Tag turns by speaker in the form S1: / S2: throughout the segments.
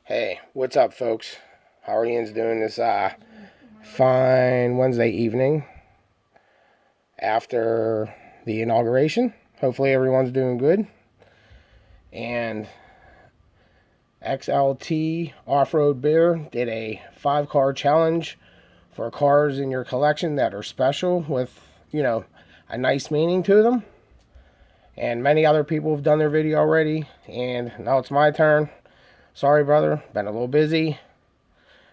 S1: Hey, what's up, folks? How are you doing this fine Wednesday evening after the inauguration? Hopefully everyone's doing good. And XLT Off-Road Bear did a 5-car challenge for cars in your collection that are special with, a nice meaning to them. And many other people have done their video already, and now it's my turn. Sorry, brother, been a little busy,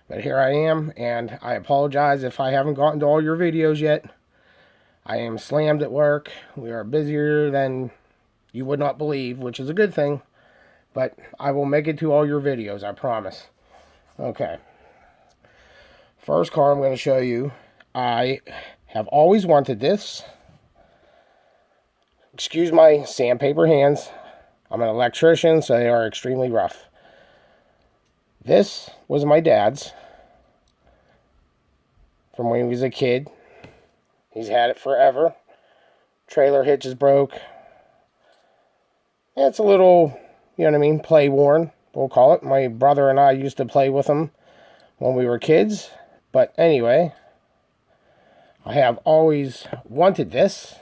S1: but here I am, and I apologize if I haven't gotten to all your videos yet. I am slammed at work. We are busier than you would not believe, which is a good thing, but I will make it to all your videos, I promise. Okay. First car I'm going to show you, I have always wanted this. Excuse my sandpaper hands. I'm an electrician, so they are extremely rough. This was my dad's from when he was a kid. He's had it forever. Trailer hitch is broke. It's a little, play worn, we'll call it. My brother and I used to play with them when we were kids. But anyway, I have always wanted this.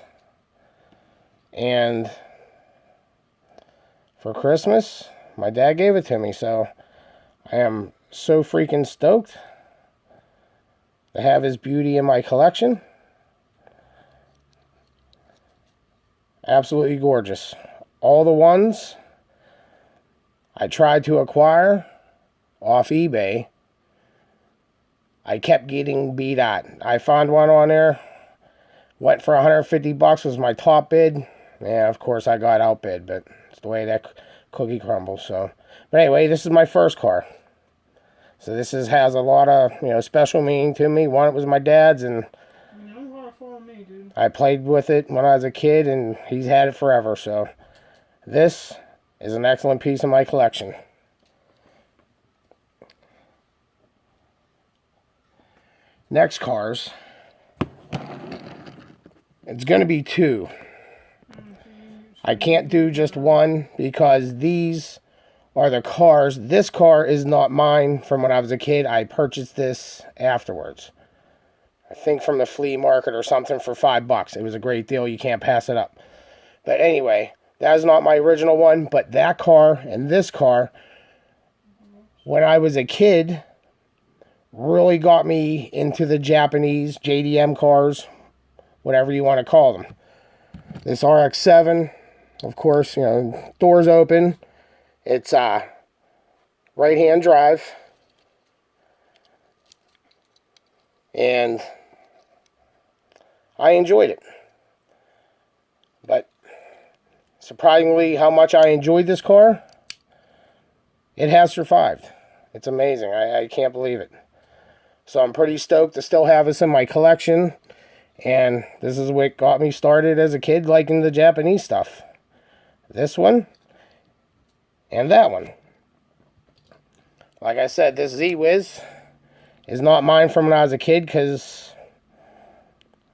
S1: And for Christmas, my dad gave it to me, so I am so freaking stoked to have his beauty in my collection. Absolutely gorgeous. All the ones I tried to acquire off eBay, I kept getting beat at. I found one on there, went for $150, was my top bid. Yeah, of course I got outbid, but it's the way that cookie crumbles. So, but anyway, this is my first car. So this has a lot of, special meaning to me. One, it was my dad's, and I played with it when I was a kid, and he's had it forever. So this is an excellent piece of my collection. Next cars. It's going to be two. I can't do just one because these are the cars. This car is not mine from when I was a kid. I purchased this afterwards. I think from the flea market or something for $5. It was a great deal. You can't pass it up. But anyway, that is not my original one. But that car and this car, when I was a kid, really got me into the Japanese JDM cars, whatever you want to call them. This RX-7, of course, doors open. It's right-hand drive. And I enjoyed it. But surprisingly, how much I enjoyed this car, it has survived. It's amazing. I can't believe it. So I'm pretty stoked to still have this in my collection. And this is what got me started as a kid liking the Japanese stuff. This one and that one. Like I said, this Z-Wiz is not mine from when I was a kid because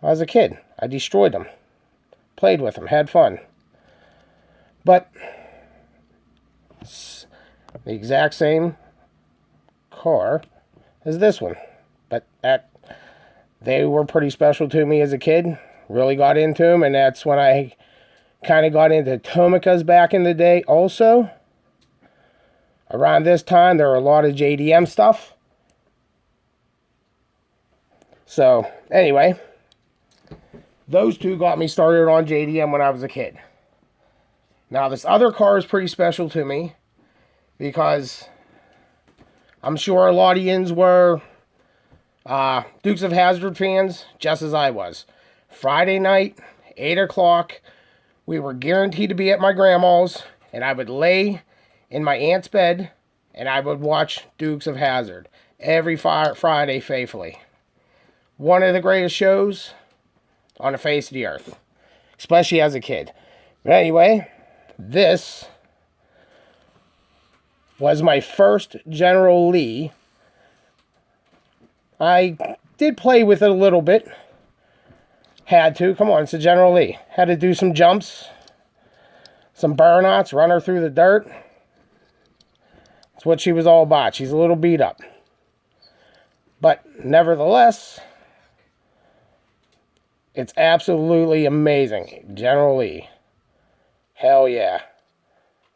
S1: I was a kid. I destroyed them. Played with them. Had fun. But it's the exact same car as this one. But they were pretty special to me as a kid. Really got into them, and that's when I kind of got into Tomicas back in the day also. Around this time, there were a lot of JDM stuff. So, anyway, those two got me started on JDM when I was a kid. Now, this other car is pretty special to me because I'm sure a lot of yins were Dukes of Hazzard fans, just as I was. Friday night, 8 o'clock, we were guaranteed to be at my grandma's, and I would lay in my aunt's bed, and I would watch Dukes of Hazzard every Friday faithfully. One of the greatest shows on the face of the earth, especially as a kid. But anyway, this was my first General Lee. I did play with it a little bit. Had to. Come on, it's a General Lee. Had to do some jumps. Some burnouts. Run her through the dirt. That's what she was all about. She's a little beat up. But nevertheless, it's absolutely amazing. General Lee. Hell yeah.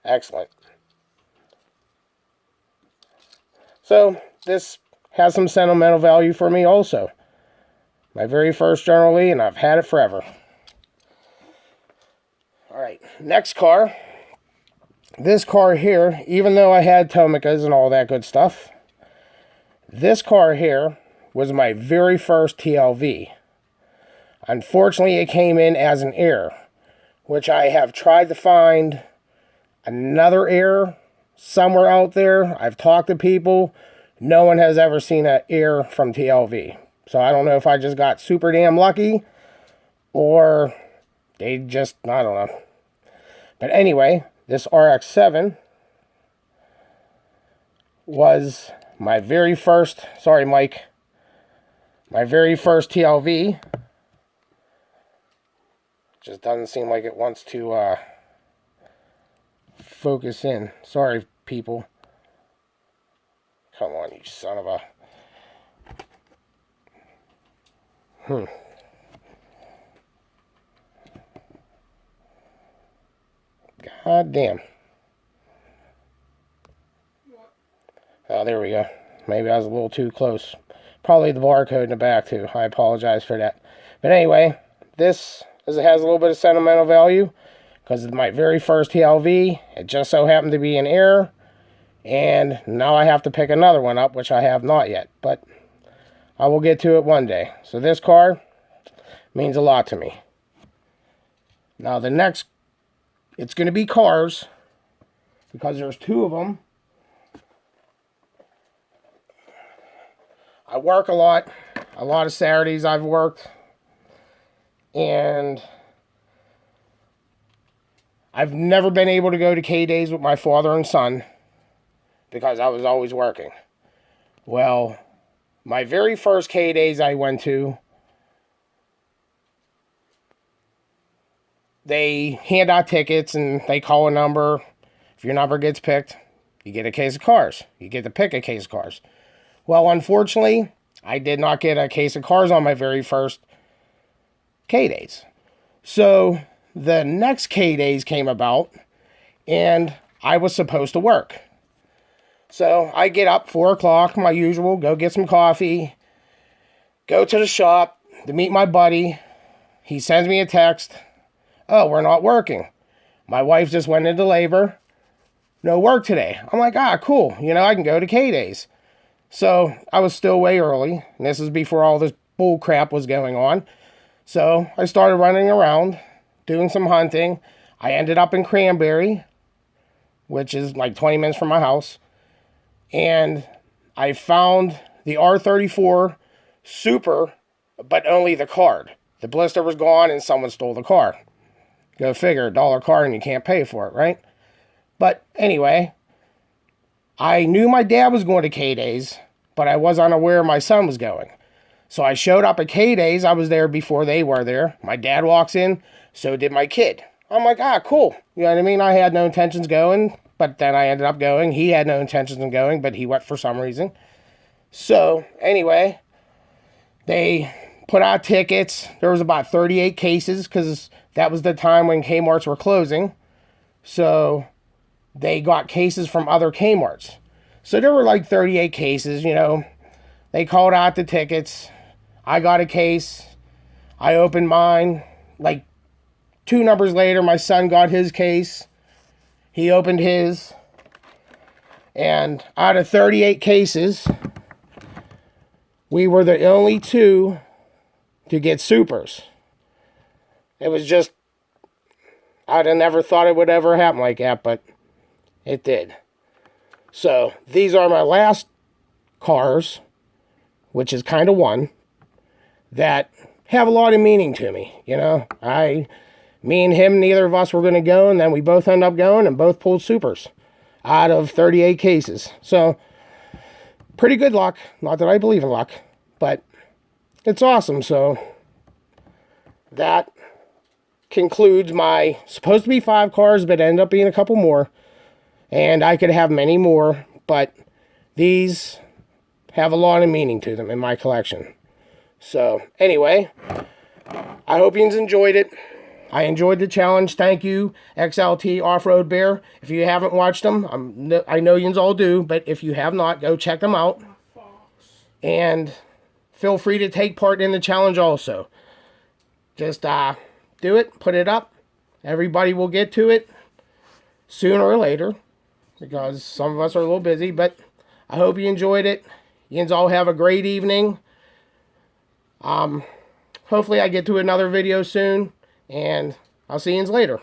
S1: Excellent. So, this has some sentimental value for me also. My very first General Lee, and I've had it forever. Alright, next car. This car here, even though I had Tomicas and all that good stuff, this car here was my very first TLV. Unfortunately, it came in as an error, which I have tried to find another error somewhere out there. I've talked to people. No one has ever seen an error from TLV. So I don't know if I just got super damn lucky or they just, I don't know. But anyway, this RX-7 was my very first, sorry Mike, my very first TLV. Just doesn't seem like it wants to focus in. Sorry, people. Come on, you son of a... God damn. Oh, there we go. Maybe I was a little too close. Probably the barcode in the back, too. I apologize for that. But anyway, this has a little bit of sentimental value because it's my very first TLV. It just so happened to be an error. And now I have to pick another one up, which I have not yet. But I will get to it one day. So this car means a lot to me. Now the next, it's going to be cars, because there's two of them. I work a lot of Saturdays I've worked, and I've never been able to go to K-Days with my father and son, because I was always working. Well, my very first K-Days I went to, they hand out tickets and they call a number. If your number gets picked, you get a case of cars. You get to pick a case of cars. Well, unfortunately, I did not get a case of cars on my very first K-Days. So the next K-Days came about and I was supposed to work. So I get up 4 o'clock, my usual, go get some coffee, go to the shop to meet my buddy. He sends me a text. Oh, we're not working. My wife just went into labor. No work today. I'm like, cool. You know, I can go to K-Days. So I was still way early. And this is before all this bull crap was going on. So I started running around, doing some hunting. I ended up in Cranberry, which is like 20 minutes from my house. And I found the R34 Super, but only the card. The blister was gone and someone stole the car. Go figure, $1 car and you can't pay for it, right? But anyway, I knew my dad was going to K-Days, but I was unaware my son was going. So I showed up at K-Days. I was there before they were there. My dad walks in, so did my kid. I'm like, cool. You know what I mean? I had no intentions going, but then I ended up going. He had no intentions of going, but he went for some reason. So anyway, they put out tickets. There was about 38 cases because that was the time when Kmarts were closing. So they got cases from other Kmarts. So there were like 38 cases, you know. They called out the tickets. I got a case. I opened mine. Like 2 numbers later, my son got his case. He opened his. And out of 38 cases, we were the only 2 to get supers. It was just, I'd have never thought it would ever happen like that, but it did. So, these are my last cars, which is kind of one, that have a lot of meaning to me, you know. Me and him, neither of us were going to go, and then we both ended up going and both pulled supers out of 38 cases. So, pretty good luck. Not that I believe in luck, but it's awesome. So, that concludes my supposed to be 5 cars, but ended up being a couple more. And I could have many more, but these have a lot of meaning to them in my collection. So, anyway, I hope you enjoyed it. I enjoyed the challenge. Thank you, xltoffroadbear. If you haven't watched them, I know you all do, but if you have not, go check them out. And feel free to take part in the challenge also. Just do it, put it up. Everybody will get to it sooner or later, because some of us are a little busy, but I hope you enjoyed it. You all have a great evening. Hopefully I get to another video soon, and I'll see you later.